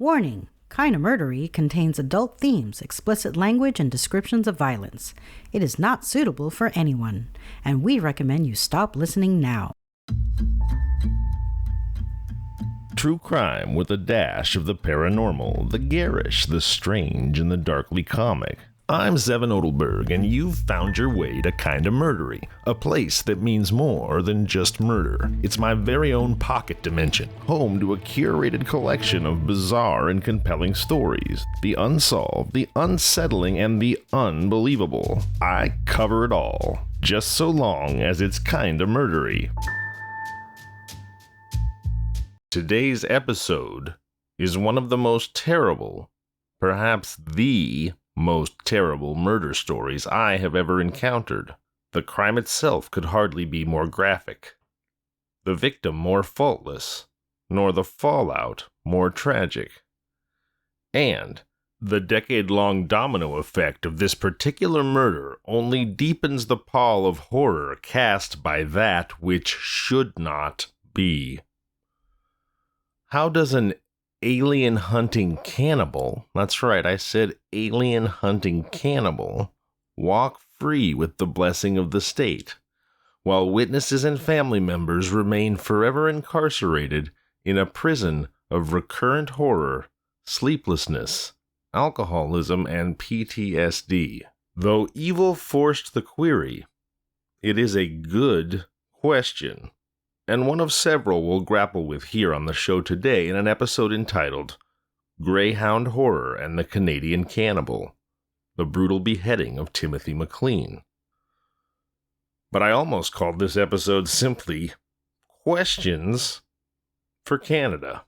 Warning! Kinda Murdery contains adult themes, explicit language, and descriptions of violence. It is not suitable for anyone, and we recommend you stop listening now. True crime with a dash of the paranormal, the garish, the strange, and the darkly comic. I'm Zevon Odelberg, and you've found your way to Kinda Murdery, a place that means more than just murder. It's my very own pocket dimension, home to a curated collection of bizarre and compelling stories. The unsolved, the unsettling, and the unbelievable. I cover it all, just so long as it's kinda murdery. Today's episode is one of the most terrible, perhaps the most terrible murder stories I have ever encountered. The crime itself could hardly be more graphic, the victim more faultless, nor the fallout more tragic. And the decade-long domino effect of this particular murder only deepens the pall of horror cast by that which should not be. How does an alien-hunting cannibal, that's right, I said alien-hunting cannibal, walk free with the blessing of the state, while witnesses and family members remain forever incarcerated in a prison of recurrent horror, sleeplessness, alcoholism, and PTSD? Though evil forced the query, it is a good question, and one of several we'll grapple with here on the show today in an episode entitled Greyhound Horror and the Canadian Cannibal, the brutal beheading of Timothy McLean. But I almost called this episode simply Questions for Canada.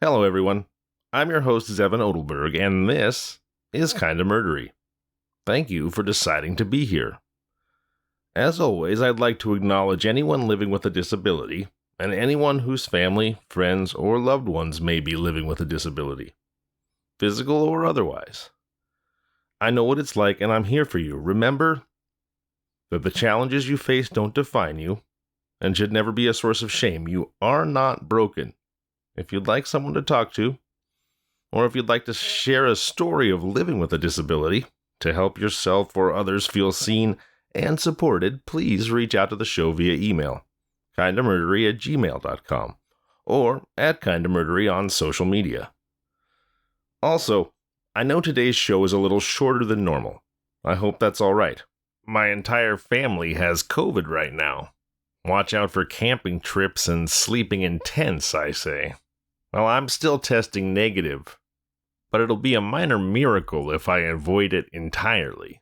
Hello everyone, I'm your host Zevon Odelberg, and this is Kinda Murdery. Thank you for deciding to be here. As always, I'd like to acknowledge anyone living with a disability, and anyone whose family, friends, or loved ones may be living with a disability, physical or otherwise. I know what it's like, and I'm here for you. Remember that the challenges you face don't define you, and should never be a source of shame. You are not broken. If you'd like someone to talk to, or if you'd like to share a story of living with a disability to help yourself or others feel seen and supported, please reach out to the show via email, kindamurdery@gmail.com, or at kindamurdery on social media. Also, I know today's show is a little shorter than normal. I hope that's all right. My entire family has COVID right now. Watch out for camping trips and sleeping in tents, I say. Well, I'm still testing negative, but it'll be a minor miracle if I avoid it entirely.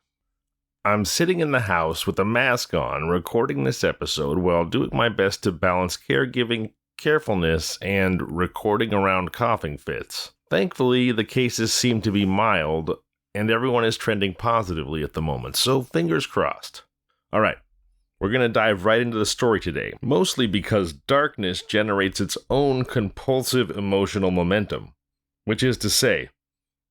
I'm sitting in the house with a mask on, recording this episode while doing my best to balance caregiving, carefulness, and recording around coughing fits. Thankfully, the cases seem to be mild, and everyone is trending positively at the moment, so fingers crossed. Alright, we're going to dive right into the story today, mostly because darkness generates its own compulsive emotional momentum, which is to say,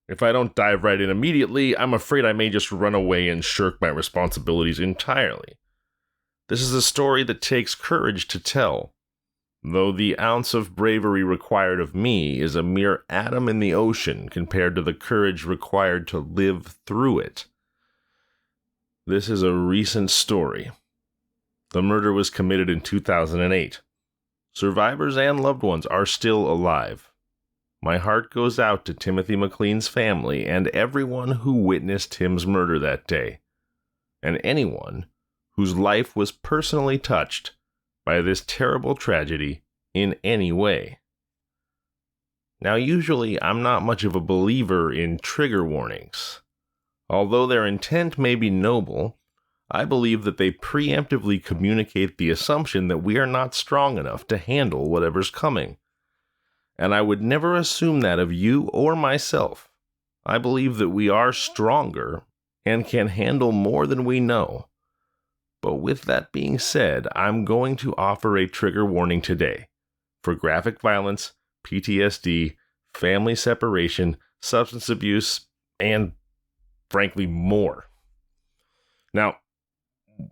if I don't dive right in immediately, I'm afraid I may just run away and shirk my responsibilities entirely. This is a story that takes courage to tell, though the ounce of bravery required of me is a mere atom in the ocean compared to the courage required to live through it. This is a recent story. The murder was committed in 2008. Survivors and loved ones are still alive. My heart goes out to Timothy McLean's family and everyone who witnessed Tim's murder that day, and anyone whose life was personally touched by this terrible tragedy in any way. Now, usually I'm not much of a believer in trigger warnings. Although their intent may be noble, I believe that they preemptively communicate the assumption that we are not strong enough to handle whatever's coming. And I would never assume that of you or myself. I believe that we are stronger and can handle more than we know. But with that being said, I'm going to offer a trigger warning today for graphic violence, PTSD, family separation, substance abuse, and, frankly, more. Now,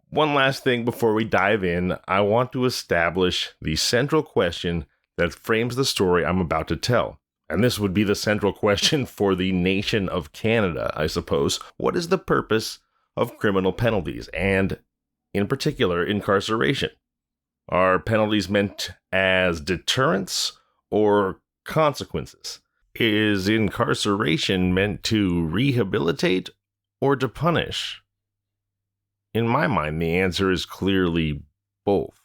one last thing before we dive in, I want to establish the central question that frames the story I'm about to tell. And this would be the central question for the nation of Canada, I suppose. What is the purpose of criminal penalties, and in particular, incarceration? Are penalties meant as deterrence or consequences? Is incarceration meant to rehabilitate or to punish? In my mind, the answer is clearly both.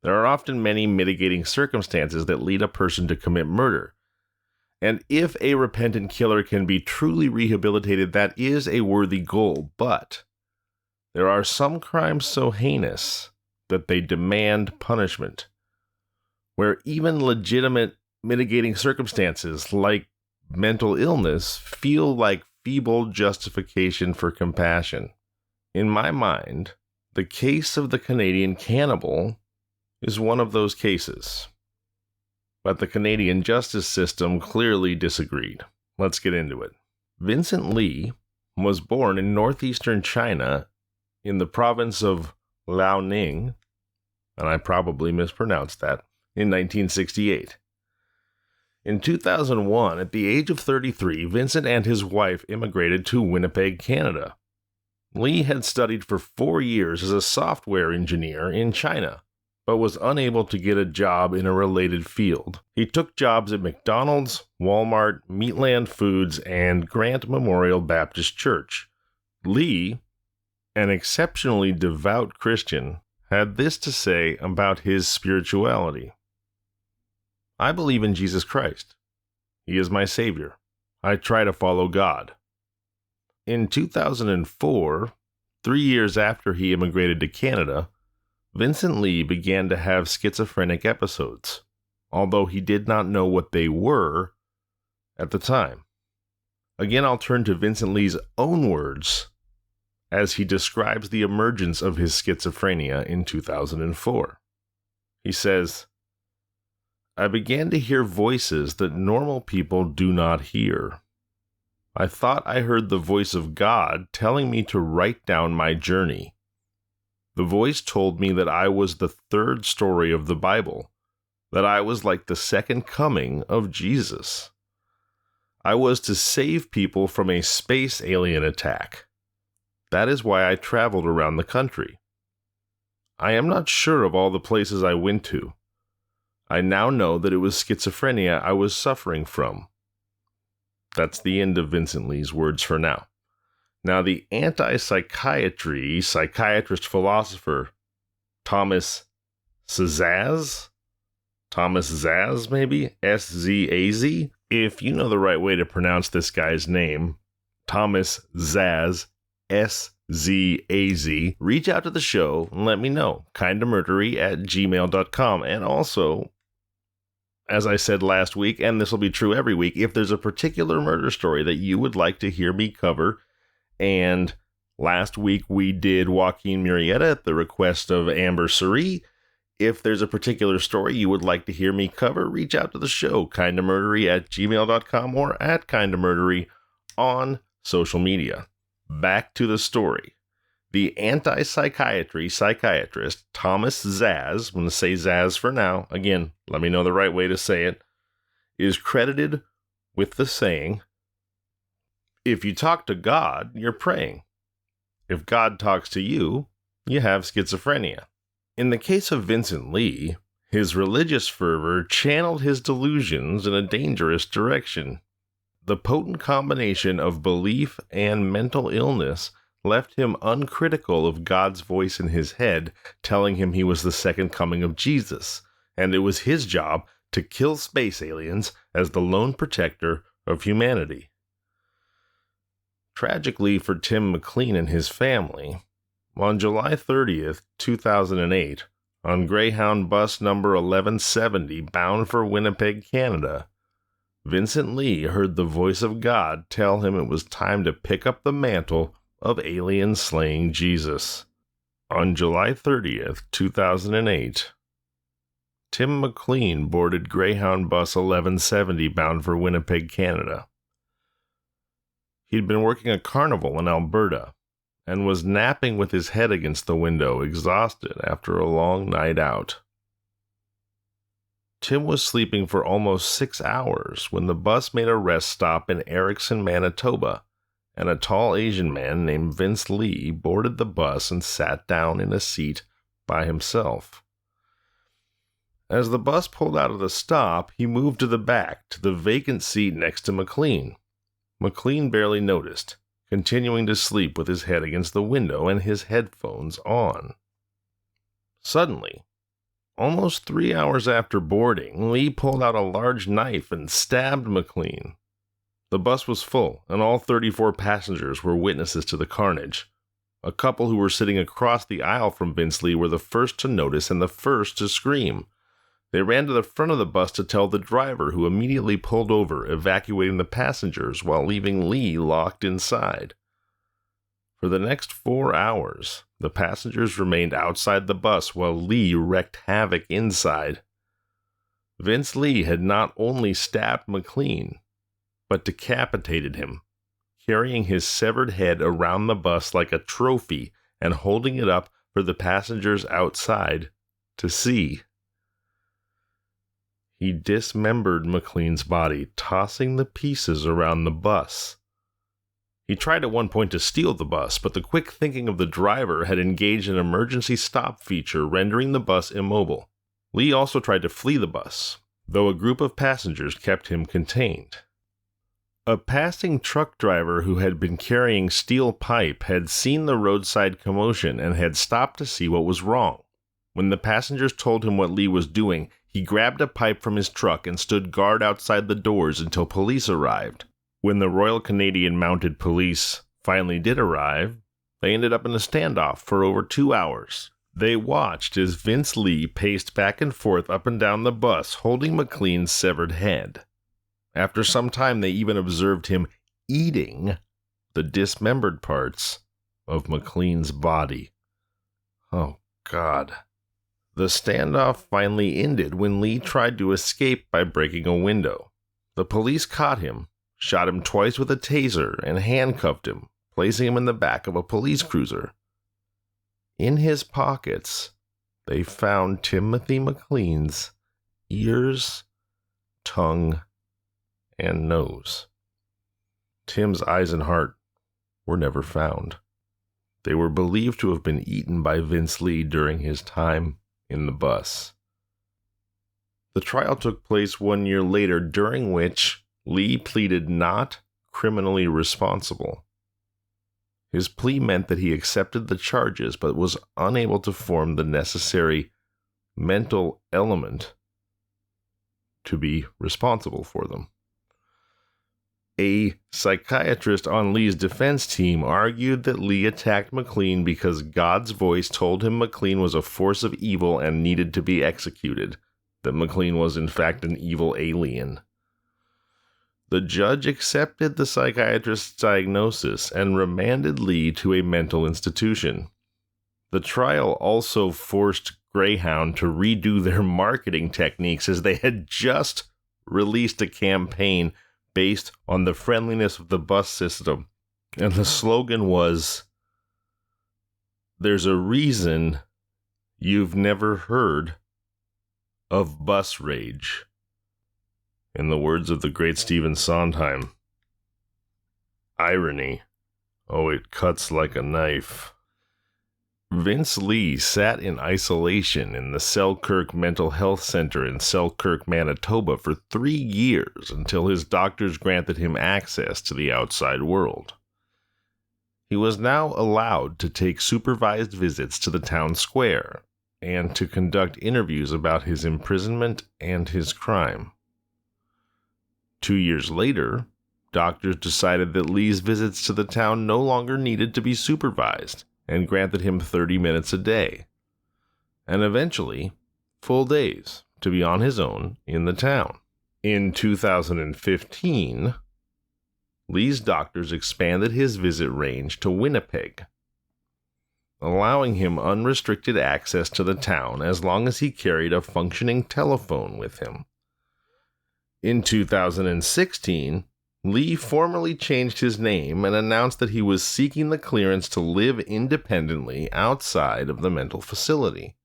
There are often many mitigating circumstances that lead a person to commit murder. And if a repentant killer can be truly rehabilitated, that is a worthy goal. But there are some crimes so heinous that they demand punishment, where even legitimate mitigating circumstances like mental illness feel like feeble justification for compassion. In my mind, the case of the Canadian cannibal is one of those cases. But the Canadian justice system clearly disagreed. Let's get into it. Vincent Li was born in northeastern China in the province of Liaoning, and I probably mispronounced that, in 1968. In 2001, at the age of 33, Vincent and his wife immigrated to Winnipeg, Canada. Li had studied for 4 years as a software engineer in China, but was unable to get a job in a related field. He took jobs at McDonald's, Walmart, Meatland Foods, and Grant Memorial Baptist Church. Li, an exceptionally devout Christian, had this to say about his spirituality. I believe in Jesus Christ. He is my Savior. I try to follow God. In 2004, 3 years after he immigrated to Canada, Vincent Li began to have schizophrenic episodes, although he did not know what they were at the time. Again, I'll turn to Vincent Li's own words as he describes the emergence of his schizophrenia in 2004. He says, "I began to hear voices that normal people do not hear. I thought I heard the voice of God telling me to write down my journey. The voice told me that I was the third story of the Bible, that I was like the second coming of Jesus. I was to save people from a space alien attack. That is why I traveled around the country. I am not sure of all the places I went to. I now know that it was schizophrenia I was suffering from." That's the end of Vincent Li's words for now. Now, the anti-psychiatry psychiatrist philosopher Thomas Szaz, maybe? S-Z-A-Z? If you know the right way to pronounce this guy's name, Thomas Szaz, S-Z-A-Z, reach out to the show and let me know. kindamurdery@gmail.com. And also, as I said last week, and this will be true every week, if there's a particular murder story that you would like to hear me cover, and last week we did Joaquin Murrieta at the request of Amber Suri. If there's a particular story you would like to hear me cover, reach out to the show, kindamurdery@gmail.com or @kindamurdery on social media. Back to the story. The anti-psychiatry psychiatrist Thomas Szaz, I'm going to say Szaz for now, again, let me know the right way to say it, is credited with the saying, "If you talk to God, you're praying. If God talks to you, you have schizophrenia." In the case of Vincent Li, his religious fervor channeled his delusions in a dangerous direction. The potent combination of belief and mental illness left him uncritical of God's voice in his head telling him he was the second coming of Jesus, and it was his job to kill space aliens as the lone protector of humanity. Tragically for Tim McLean and his family, on July 30th, 2008, on Greyhound bus number 1170 bound for Winnipeg, Canada, Vincent Li heard the voice of God tell him it was time to pick up the mantle of alien-slaying Jesus. On July 30th, 2008, Tim McLean boarded Greyhound bus 1170 bound for Winnipeg, Canada. He'd been working a carnival in Alberta and was napping with his head against the window, exhausted after a long night out. Tim was sleeping for almost 6 hours when the bus made a rest stop in Erickson, Manitoba, and a tall Asian man named Vincent Li boarded the bus and sat down in a seat by himself. As the bus pulled out of the stop, he moved to the back, to the vacant seat next to McLean. McLean barely noticed, continuing to sleep with his head against the window and his headphones on. Suddenly, almost 3 hours after boarding, Li pulled out a large knife and stabbed McLean. The bus was full, and all 34 passengers were witnesses to the carnage. A couple who were sitting across the aisle from Vince Li were the first to notice and the first to scream. They ran to the front of the bus to tell the driver, who immediately pulled over, evacuating the passengers while leaving Li locked inside. For the next 4 hours, the passengers remained outside the bus while Li wreaked havoc inside. Vince Li had not only stabbed McLean, but decapitated him, carrying his severed head around the bus like a trophy and holding it up for the passengers outside to see. He dismembered McLean's body, tossing the pieces around the bus. He tried at one point to steal the bus, but the quick thinking of the driver had engaged an emergency stop feature, rendering the bus immobile. Li also tried to flee the bus, though a group of passengers kept him contained. A passing truck driver who had been carrying steel pipe had seen the roadside commotion and had stopped to see what was wrong. When the passengers told him what Li was doing, he grabbed a pipe from his truck and stood guard outside the doors until police arrived. When the Royal Canadian Mounted Police finally did arrive, they ended up in a standoff for over 2 hours. They watched as Vince Li paced back and forth up and down the bus, holding McLean's severed head. After some time, they even observed him eating the dismembered parts of McLean's body. Oh, God. The standoff finally ended when Li tried to escape by breaking a window. The police caught him, shot him twice with a taser, and handcuffed him, placing him in the back of a police cruiser. In his pockets, they found Timothy McLean's ears, tongue, and nose. Tim's eyes and heart were never found. They were believed to have been eaten by Vince Li during his time in the bus. The trial took place 1 year later, during which Li pleaded not criminally responsible. His plea meant that he accepted the charges but was unable to form the necessary mental element to be responsible for them. A psychiatrist on Li's defense team argued that Li attacked McLean because God's voice told him McLean was a force of evil and needed to be executed, that McLean was in fact an evil alien. The judge accepted the psychiatrist's diagnosis and remanded Li to a mental institution. The trial also forced Greyhound to redo their marketing techniques, as they had just released a campaign based on the friendliness of the bus system. And the slogan was, "There's a reason you've never heard of bus rage." In the words of the great Stephen Sondheim, irony, oh, it cuts like a knife. Vince Li sat in isolation in the Selkirk Mental Health Center in Selkirk, Manitoba for 3 years until his doctors granted him access to the outside world. He was now allowed to take supervised visits to the town square and to conduct interviews about his imprisonment and his crime. 2 years later, doctors decided that Li's visits to the town no longer needed to be supervised and granted him 30 minutes a day, and eventually full days to be on his own in the town. In 2015, Li's doctors expanded his visit range to Winnipeg, allowing him unrestricted access to the town as long as he carried a functioning telephone with him. In 2016, Li formally changed his name and announced that he was seeking the clearance to live independently outside of the mental facility.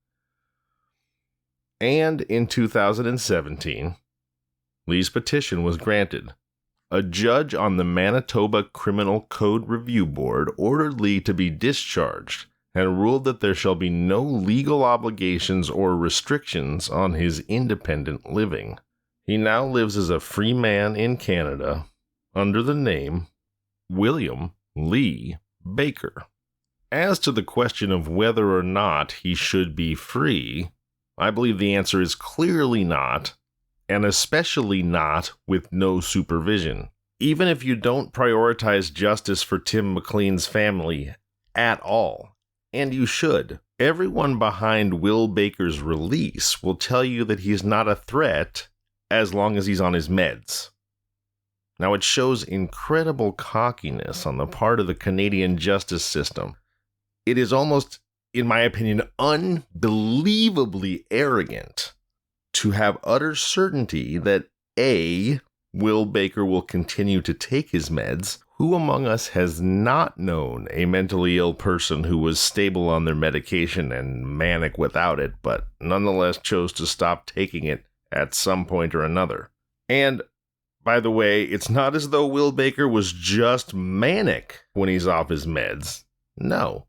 And in 2017, Li's petition was granted. A judge on the Manitoba Criminal Code Review Board ordered Li to be discharged and ruled that there shall be no legal obligations or restrictions on his independent living. He now lives as a free man in Canada under the name William Li Baker. As to the question of whether or not he should be free, I believe the answer is clearly not, and especially not with no supervision. Even if you don't prioritize justice for Tim McLean's family at all, and you should, everyone behind Will Baker's release will tell you that he's not a threat as long as he's on his meds. Now, it shows incredible cockiness on the part of the Canadian justice system. It is almost, in my opinion, unbelievably arrogant to have utter certainty that A, Will Baker will continue to take his meds. Who among us has not known a mentally ill person who was stable on their medication and manic without it, but nonetheless chose to stop taking it at some point or another? And, by the way, it's not as though Will Baker was just manic when he's off his meds. No.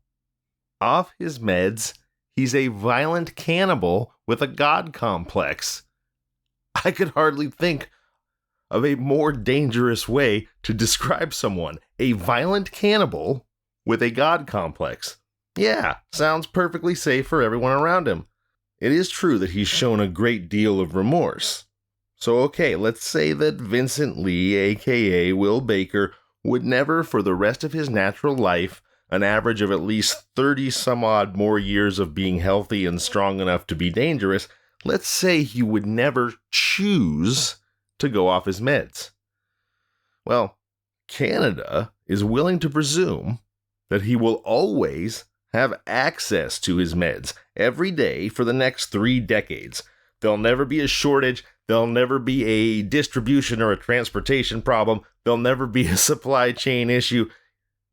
Off his meds, he's a violent cannibal with a god complex. I could hardly think of a more dangerous way to describe someone. A violent cannibal with a god complex. Yeah, sounds perfectly safe for everyone around him. It is true that he's shown a great deal of remorse. So okay, let's say that Vincent Li, aka Will Baker, would never for the rest of his natural life, an average of at least 30 some odd more years of being healthy and strong enough to be dangerous, let's say he would never choose to go off his meds. Well, Canada is willing to presume that he will always have access to his meds every day for the next 3 decades. There'll never be a shortage. There'll never be a distribution or a transportation problem. There'll never be a supply chain issue.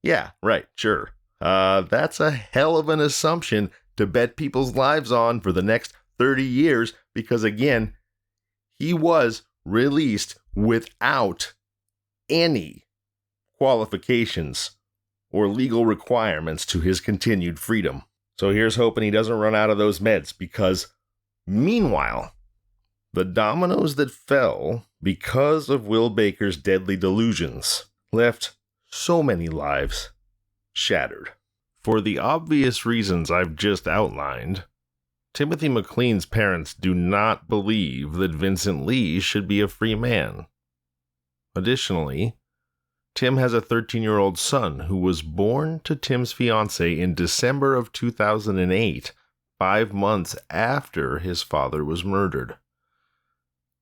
Yeah, right, sure. That's a hell of an assumption to bet people's lives on for the next 30 years because, again, he was released without any qualifications or legal requirements to his continued freedom. So here's hoping he doesn't run out of those meds because, meanwhile, the dominoes that fell because of Will Baker's deadly delusions left so many lives shattered. For the obvious reasons I've just outlined, Timothy McLean's parents do not believe that Vincent Li should be a free man. Additionally, Tim has a 13-year-old son who was born to Tim's fiancée in December of 2008, 5 months after his father was murdered.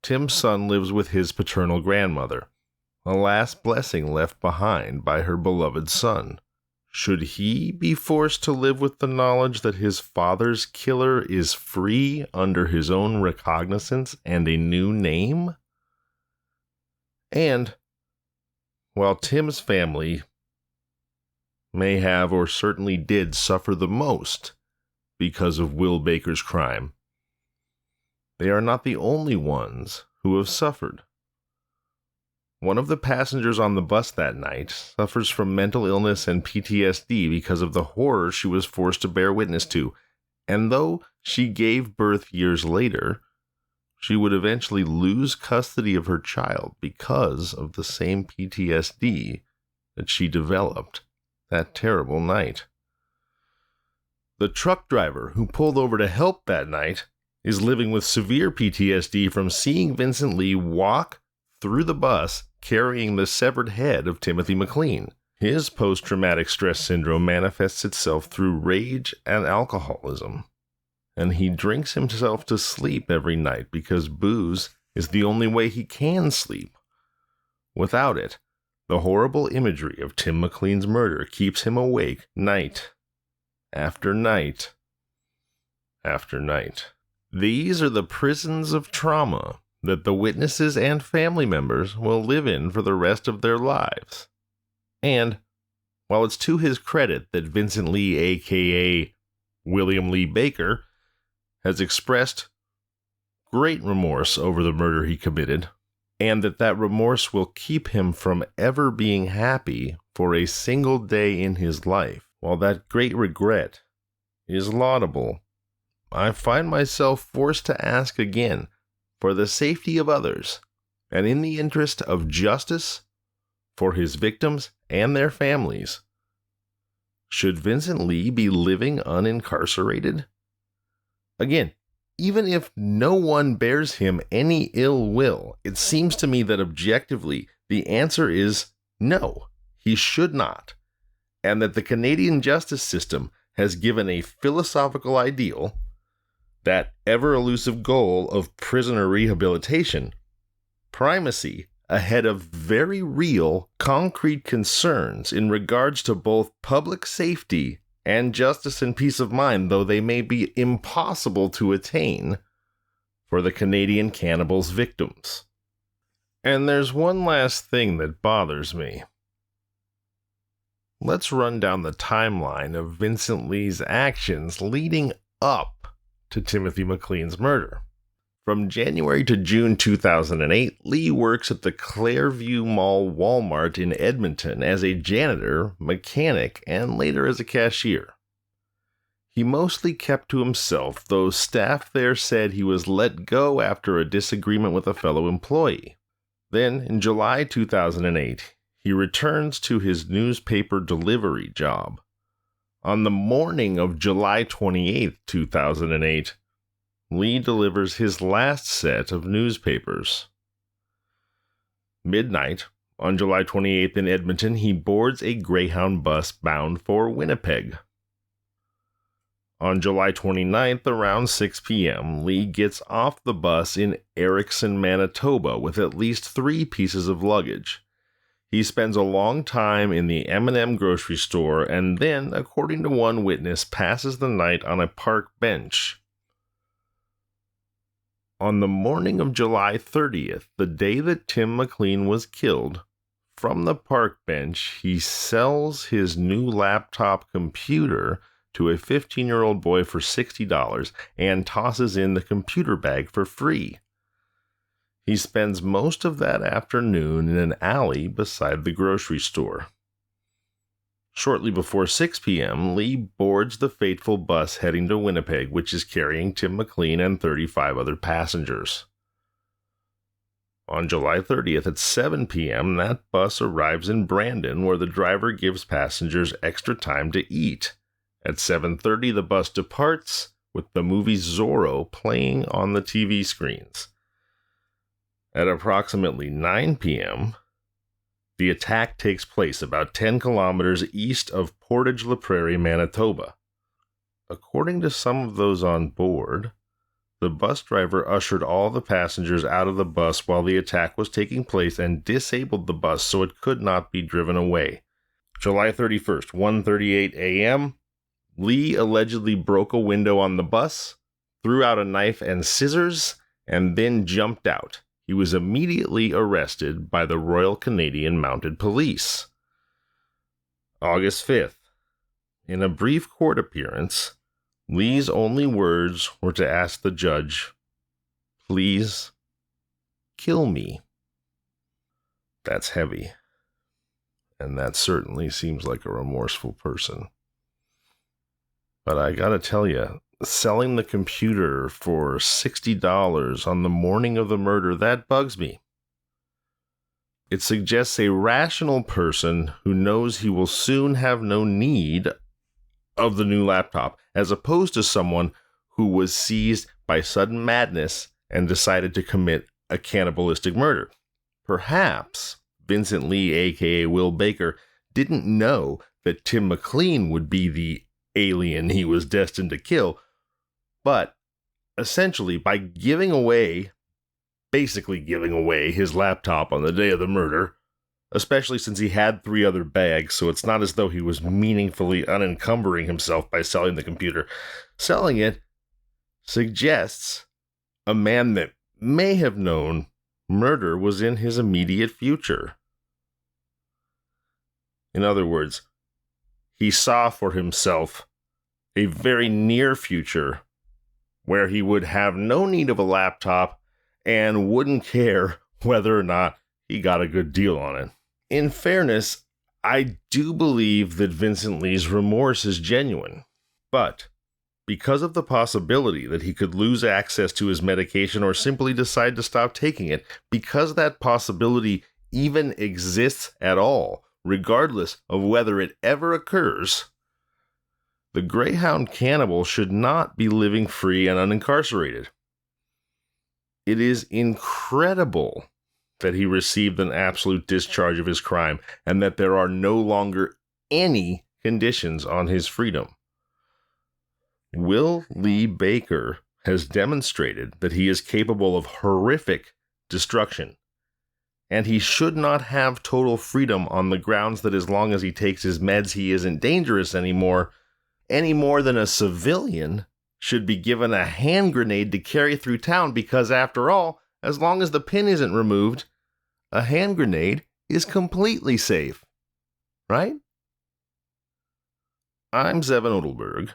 Tim's son lives with his paternal grandmother, a last blessing left behind by her beloved son. Should he be forced to live with the knowledge that his father's killer is free under his own recognizance and a new name? And, while Tim's family may have or certainly did suffer the most because of Will Baker's crime, they are not the only ones who have suffered. One of the passengers on the bus that night suffers from mental illness and PTSD because of the horror she was forced to bear witness to, and though she gave birth years later, she would eventually lose custody of her child because of the same PTSD that she developed that terrible night. The truck driver who pulled over to help that night is living with severe PTSD from seeing Vincent Li walk through the bus carrying the severed head of Timothy McLean. His post-traumatic stress syndrome manifests itself through rage and alcoholism, and he drinks himself to sleep every night because booze is the only way he can sleep. Without it, the horrible imagery of Tim McLean's murder keeps him awake night after night after night. These are the prisons of trauma that the witnesses and family members will live in for the rest of their lives. And, while it's to his credit that Vincent Li, aka William Li Baker, has expressed great remorse over the murder he committed, and that remorse will keep him from ever being happy for a single day in his life. While that great regret is laudable, I find myself forced to ask again, for the safety of others, and in the interest of justice for his victims and their families, should Vincent Li be living unincarcerated? Again, even if no one bears him any ill will, it seems to me that objectively the answer is no, he should not, and that the Canadian justice system has given a philosophical ideal, that ever-elusive goal of prisoner rehabilitation, primacy ahead of very real, concrete concerns in regards to both public safety and justice and peace of mind, though they may be impossible to attain for the Canadian cannibals' victims. And there's one last thing that bothers me. Let's run down the timeline of Vincent Li's actions leading up to Timothy McLean's murder. From January to June 2008, Li works at the Clairview Mall Walmart in Edmonton as a janitor, mechanic, and later as a cashier. He mostly kept to himself, though staff there said he was let go after a disagreement with a fellow employee. Then, in July 2008, he returns to his newspaper delivery job. On the morning of July 28, 2008, Li delivers his last set of newspapers. Midnight, on July 28th in Edmonton, he boards a Greyhound bus bound for Winnipeg. On July 29th, around 6 p.m., Li gets off the bus in Erickson, Manitoba, with at least 3 pieces of luggage. He spends a long time in the M&M grocery store and then, according to one witness, passes the night on a park bench. On the morning of July 30th, the day that Tim McLean was killed, from the park bench, he sells his new laptop computer to a 15-year-old boy for $60 and tosses in the computer bag for free. He spends most of that afternoon in an alley beside the grocery store. Shortly before 6 p.m., Li boards the fateful bus heading to Winnipeg, which is carrying Tim McLean and 35 other passengers. On July 30th at 7 p.m., that bus arrives in Brandon, where the driver gives passengers extra time to eat. At 7:30, the bus departs, with the movie Zorro playing on the TV screens. At approximately 9 p.m., the attack takes place about 10 kilometers east of Portage la Prairie, Manitoba. According to some of those on board, the bus driver ushered all the passengers out of the bus while the attack was taking place and disabled the bus so it could not be driven away. July 31st, 1:38 a.m., Li allegedly broke a window on the bus, threw out a knife and scissors, and then jumped out. He was immediately arrested by the Royal Canadian Mounted Police. August 5th. In a brief court appearance, Li's only words were to ask the judge, "Please, kill me." That's heavy. And that certainly seems like a remorseful person. But I gotta tell you, selling the computer for $60 on the morning of the murder, that bugs me. It suggests a rational person who knows he will soon have no need of the new laptop, as opposed to someone who was seized by sudden madness and decided to commit a cannibalistic murder. Perhaps Vincent Li, aka Will Baker, didn't know that Tim McLean would be the alien he was destined to kill, but essentially by basically giving away his laptop on the day of the murder, especially since he had 3 other bags, so it's not as though he was meaningfully unencumbering himself by selling the computer. Selling it suggests a man that may have known murder was in his immediate future. In other words, he saw for himself a very near future where he would have no need of a laptop and wouldn't care whether or not he got a good deal on it. In fairness, I do believe that Vincent Li's remorse is genuine, but because of the possibility that he could lose access to his medication or simply decide to stop taking it, because that possibility even exists at all, regardless of whether it ever occurs, the Greyhound cannibal should not be living free and unincarcerated. It is incredible that he received an absolute discharge of his crime and that there are no longer any conditions on his freedom. Will Lee Baker has demonstrated that he is capable of horrific destruction, and he should not have total freedom on the grounds that as long as he takes his meds he isn't dangerous anymore, any more than a civilian should be given a hand grenade to carry through town because, after all, as long as the pin isn't removed, a hand grenade is completely safe. Right? I'm Zevon Odelberg,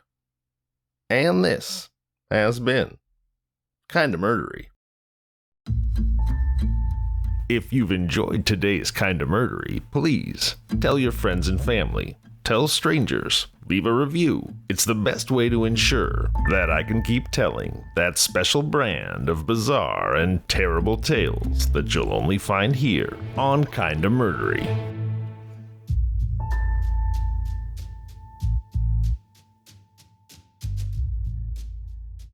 and this has been Kinda Murdery. If you've enjoyed today's Kinda Murdery, please tell your friends and family, tell strangers, leave a review. It's the best way to ensure that I can keep telling that special brand of bizarre and terrible tales that you'll only find here on Kinda Murdery.